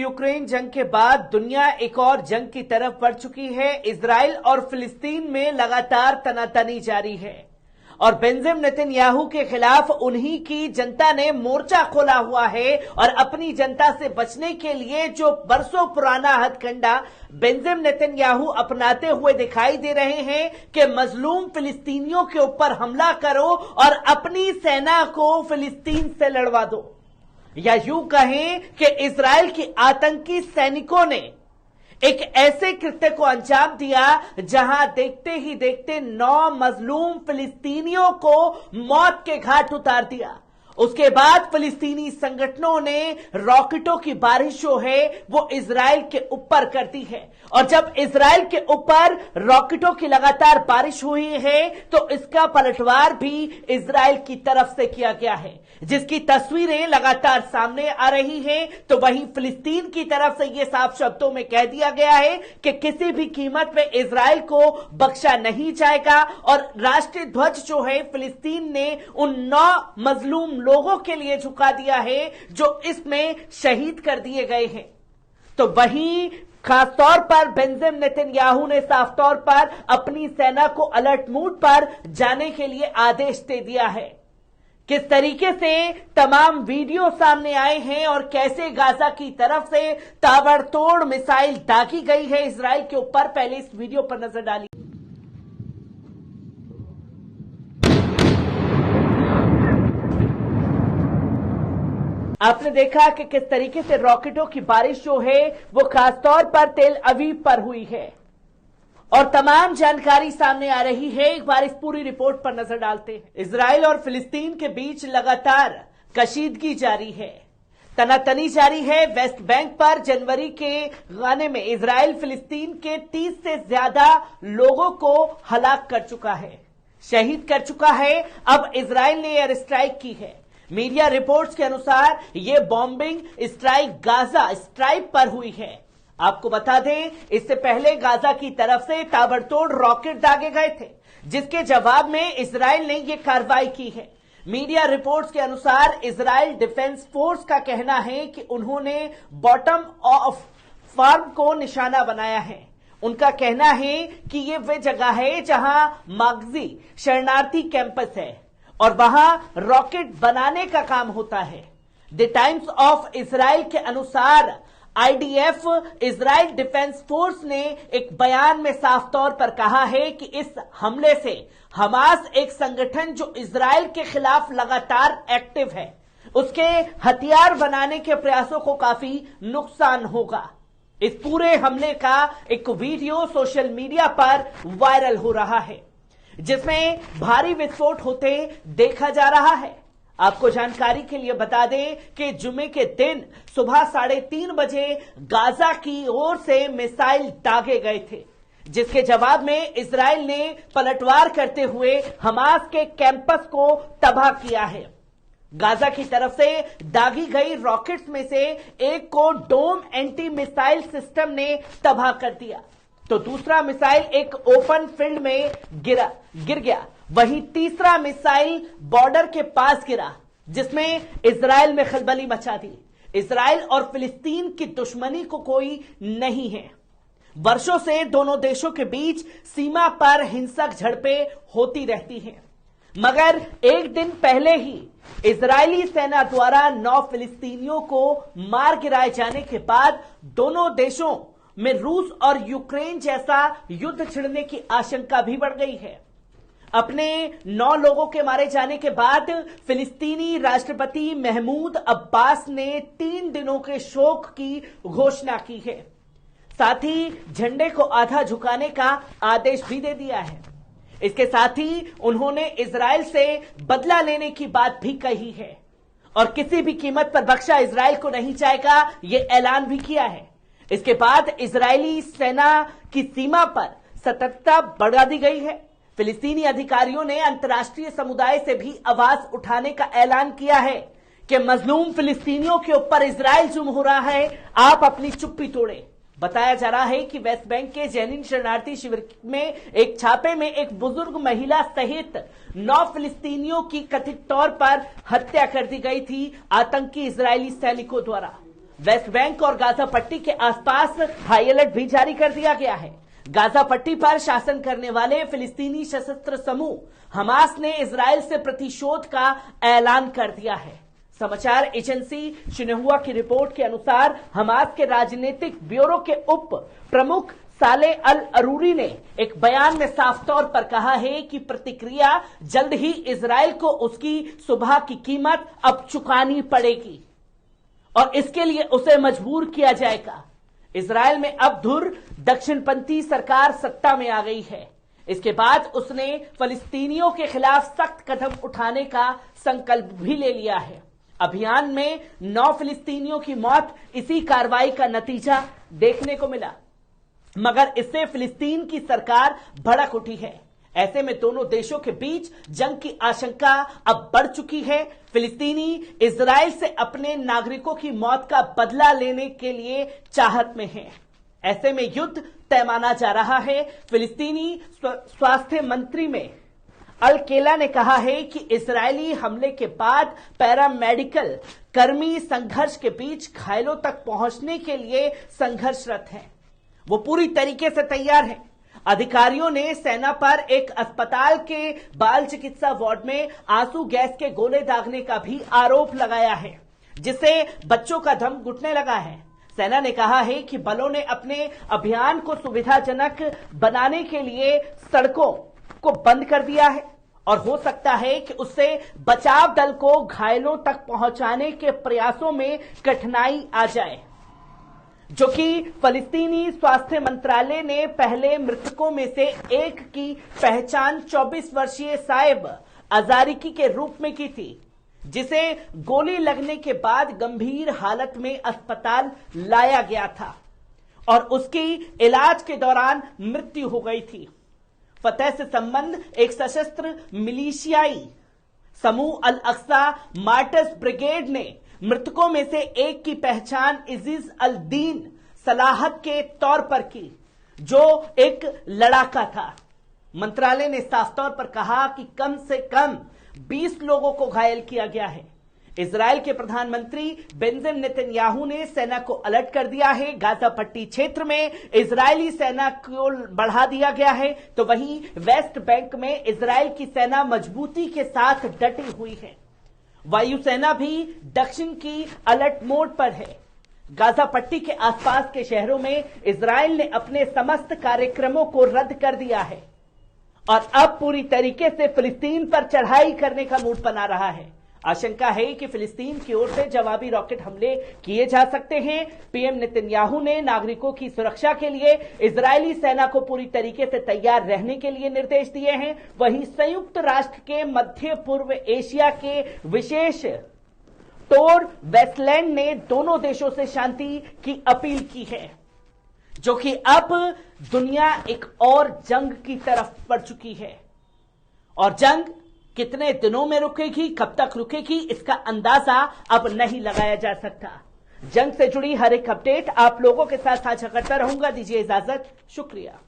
Ukraine जंग के बाद दुनिया एक और जंग की तरफ बढ़ चुकी है। इजराइल और फिलिस्तीन में लगातार तनातनी जारी है और बेंजामिन नेतन्याहू के खिलाफ उन्हीं की जनता ने मोर्चा खोला हुआ है और अपनी जनता से बचने के लिए जो बरसों पुराना हथकंडा बेंजामिन नेतन्याहू अपनाते हुए दिखाई दे रहे हैं कि मजलूम फिलिस्तीनियों के ऊपर हमला करो और अपनी सेना को फिलिस्तीन से लड़वा दो, या यूं कहें कि इजराइल के आतंकी सैनिकों ने एक ऐसे कृत्य को अंजाम दिया जहां देखते ही देखते 9 मजलूम फिलिस्तीनियों को मौत के घाट उतार दिया। उसके बाद फिलिस्तीनी संगठनों ने रॉकेटों की बारिश जो है वो इजराइल के ऊपर कर दी है और जब इजराइल के ऊपर रॉकेटों की लगातार बारिश हुई है तो इसका पलटवार भी इजराइल की तरफ से किया गया है, जिसकी तस्वीरें लगातार सामने आ रही हैं। तो वहीं फिलिस्तीन की तरफ से यह साफ शब्दों में कह दिया गया है कि किसी भी कीमत में इजराइल को बख्शा नहीं जाएगा और राष्ट्रीय ध्वज जो है फिलिस्तीन ने उन 9 मजलूम लोगों के लिए झुका दिया है जो इसमें शहीद कर दिए गए हैं। तो वहीं खासतौर पर बेंजामिन नेतन्याहू ने साफ तौर पर अपनी सेना को अलर्ट मोड पर जाने के लिए आदेश दे दिया है। किस तरीके से तमाम वीडियो सामने आए हैं और कैसे गाजा की तरफ से ताबड़तोड़ मिसाइल दागी गई है इजराइल के ऊपर, पहले इस वीडियो पर नजर डालिए। आपने देखा कि किस तरीके से रॉकेटों की बारिश जो है वो खासतौर पर तेल अवीव पर हुई है और तमाम जानकारी सामने आ रही है। एक बार इस पूरी रिपोर्ट पर नजर डालते हैं। इजराइल और फिलिस्तीन के बीच लगातार कशीदगी जारी है, तनातनी जारी है। वेस्ट बैंक पर जनवरी के गाने में इजराइल फिलिस्तीन के 30 से ज्यादा लोगों को हलाक कर चुका है, शहीद कर चुका है। अब इजराइल ने एयर स्ट्राइक की है। मीडिया रिपोर्ट्स के अनुसार यह बॉम्बिंग स्ट्राइक गाजा स्ट्राइप पर हुई है। आपको बता दें, इससे पहले गाजा की तरफ से ताबड़तोड़ रॉकेट दागे गए थे, जिसके जवाब में इजराइल ने यह कार्रवाई की है। मीडिया रिपोर्ट्स के अनुसार इजराइल डिफेंस फोर्स का कहना है कि उन्होंने बॉटम ऑफ फार्म को निशाना बनाया है। उनका कहना है कि यह वह जगह है जहां मागजी शरणार्थी कैंपस है और वहां रॉकेट बनाने का काम होता है। द टाइम्स ऑफ इजराइल के अनुसार आईडीएफ इजराइल डिफेंस फोर्स ने एक बयान में साफ तौर पर कहा है कि इस हमले से हमास एक संगठन जो इजराइल के खिलाफ लगातार एक्टिव है, उसके हथियार बनाने के प्रयासों को काफी नुकसान होगा। इस पूरे हमले का एक वीडियो सोशल मीडिया पर वायरल हो रहा है, जिसमें भारी विस्फोट होते देखा जा रहा है। आपको जानकारी के लिए बता दें कि जुमे के दिन सुबह 3:30 बजे गाजा की ओर से मिसाइल दागे गए थे, जिसके जवाब में इजराइल ने पलटवार करते हुए हमास के कैंपस को तबाह किया है। गाजा की तरफ से दागी गई रॉकेट्स में से एक को डोम एंटी मिसाइल सिस्टम ने तबाह कर दिया, तो दूसरा मिसाइल एक ओपन फील्ड में गिर गया। वहीं तीसरा मिसाइल बॉर्डर के पास गिरा, जिसमें इजराइल में खलबली मचा दी। इजराइल और फिलिस्तीन की दुश्मनी को कोई नहीं है। वर्षों से दोनों देशों के बीच सीमा पर हिंसक झड़पें होती रहती हैं, मगर एक दिन पहले ही इजरायली सेना द्वारा 9 फिलिस्तीनियों को मार गिराए जाने के बाद दोनों देशों में रूस और यूक्रेन जैसा युद्ध छिड़ने की आशंका भी बढ़ गई है। अपने 9 लोगों के मारे जाने के बाद फिलिस्तीनी राष्ट्रपति महमूद अब्बास ने 3 दिनों के शोक की घोषणा की है। साथ ही झंडे को आधा झुकाने का आदेश भी दे दिया है। इसके साथ ही उन्होंने इजराइल से बदला लेने की बात भी कही है और किसी भी कीमत पर बख्शा इजराइल को नहीं जाएगा, यह ऐलान भी किया है। इसके बाद इजरायली सेना की सीमा पर सतर्कता बढ़ा दी गई है। फिलिस्तीनी अधिकारियों ने अंतर्राष्ट्रीय समुदाय से भी आवाज उठाने का ऐलान किया है कि मजलूम फिलिस्तीनियों के ऊपर इजराइल जुल्म हो रहा है, आप अपनी चुप्पी तोड़े। बताया जा रहा है कि वेस्ट बैंक के जैनिन शरणार्थी शिविर में एक छापे में एक बुजुर्ग महिला सहित 9 फिलिस्तीनियों की कथित तौर पर हत्या कर दी गई थी आतंकी इजरायली सैनिकों द्वारा। वेस्ट बैंक और गाजा पट्टी के आसपास हाई अलर्ट भी जारी कर दिया गया है। गाजा पट्टी पर शासन करने वाले फिलिस्तीनी सशस्त्र समूह हमास ने इजराइल से प्रतिशोध का ऐलान कर दिया है। समाचार एजेंसी शिन्हुआ की रिपोर्ट के अनुसार हमास के राजनीतिक ब्यूरो के उप प्रमुख साले अल अरूरी ने एक बयान में साफ तौर पर कहा है कि प्रतिक्रिया जल्द ही इजराइल को उसकी सुबह की कीमत अब चुकानी पड़ेगी और इसके लिए उसे मजबूर किया जाएगा। इजराइल में अब धुर दक्षिणपंथी सरकार सत्ता में आ गई है। इसके बाद उसने फलस्तीनियों के खिलाफ सख्त कदम उठाने का संकल्प भी ले लिया है। अभियान में 9 फिलिस्तीनियों की मौत इसी कार्रवाई का नतीजा देखने को मिला, मगर इससे फिलिस्तीन की सरकार भड़क उठी है। ऐसे में दोनों देशों के बीच जंग की आशंका अब बढ़ चुकी है। फिलिस्तीनी इजराइल से अपने नागरिकों की मौत का बदला लेने के लिए चाहत में हैं। ऐसे में युद्ध तय माना जा रहा है। फिलिस्तीनी स्वास्थ्य मंत्री में अल केला ने कहा है कि इजरायली हमले के बाद पैरामेडिकल कर्मी संघर्ष के बीच घायलों तक पहुंचने के लिए संघर्षरत हैं। वो पूरी तरीके से तैयार हैं। अधिकारियों ने सेना पर एक अस्पताल के बाल चिकित्सा वार्ड में आंसू गैस के गोले दागने का भी आरोप लगाया है, जिससे बच्चों का दम घुटने लगा है। सेना ने कहा है कि बलों ने अपने अभियान को सुविधाजनक बनाने के लिए सड़कों को बंद कर दिया है और हो सकता है कि उससे बचाव दल को घायलों तक पहुंचाने के प्रयासों में कठिनाई आ जाए, जो कि फलस्तीनी स्वास्थ्य मंत्रालय ने पहले मृतकों में से एक की पहचान 24 वर्षीय साइब अजारिकी के रूप में की थी, जिसे गोली लगने के बाद गंभीर हालत में अस्पताल लाया गया था और उसकी इलाज के दौरान मृत्यु हो गई थी। फतह से संबंध एक सशस्त्र मिलिशियाई समूह अल अक्सा मार्टर्स ब्रिगेड ने मृतकों में से एक की पहचान इजीज अल दीन सलाहत के तौर पर की, जो एक लड़ाका था। मंत्रालय ने साफ तौर पर कहा कि कम से कम 20 लोगों को घायल किया गया है। इजराइल के प्रधानमंत्री बेंजामिन नेतन्याहू ने सेना को अलर्ट कर दिया है। गाजा पट्टी क्षेत्र में इजरायली सेना को बढ़ा दिया गया है, तो वहीं वेस्ट बैंक में इजराइल की सेना मजबूती के साथ डटी हुई है। वायुसेना भी दक्षिण की अलर्ट मोड पर है। गाजा पट्टी के आसपास के शहरों में इजराइल ने अपने समस्त कार्यक्रमों को रद्द कर दिया है और अब पूरी तरीके से फिलिस्तीन पर चढ़ाई करने का मूड बना रहा है। आशंका है कि फिलिस्तीन की ओर से जवाबी रॉकेट हमले किए जा सकते हैं। पीएम नेतन्याहू ने नागरिकों की सुरक्षा के लिए इजरायली सेना को पूरी तरीके से तैयार रहने के लिए निर्देश दिए हैं। वहीं संयुक्त राष्ट्र के मध्य पूर्व एशिया के विशेष टोर वेस्टलैंड ने दोनों देशों से शांति की अपील की है, जो कि अब दुनिया एक और जंग की तरफ बढ़ चुकी है और जंग कितने दिनों में रुकेगी, कब तक रुकेगी, इसका अंदाजा अब नहीं लगाया जा सकता। जंग से जुड़ी हर एक अपडेट आप लोगों के साथ साझा करता रहूंगा। दीजिए इजाजत, शुक्रिया।